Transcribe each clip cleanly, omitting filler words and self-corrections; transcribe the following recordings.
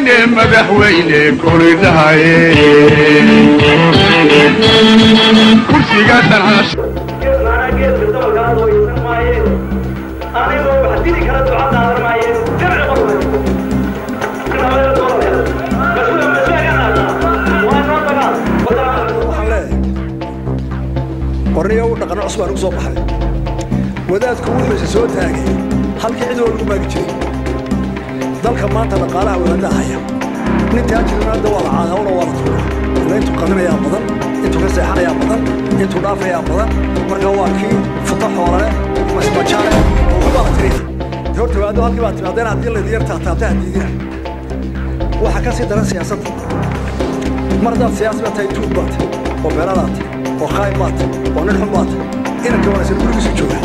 madaxweyne koridhaye kursiga danash qorniyo u dhaqan cusub aan ugu soo baxay wadaadku wuxuu soo taagay halkii cid walba maagi jiray dalka maanta dhaqaalaha wadaadda haya nin taajirnada wada caawna wada tuura intu qadanayaa badan intu ka seexanayaa badan intu dhaafayaa badan marka waa kii futa xoolale masbajaale oo wada tiriya horta wadaaddu halkii baa timaadeen haddii la diyaar taataabta hadiidina waxa ka sii daran siyaasadda mardaad siyaasadda tahay tuubaad oo beeralaad oo khaybaad oo nin xumaad inanka wanaagsan gurigiisu jooga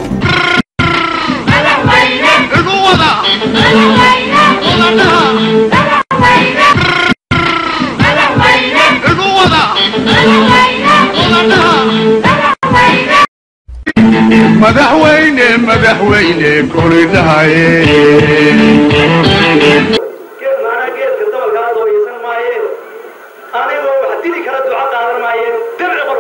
madaxweyne koridhaye أنا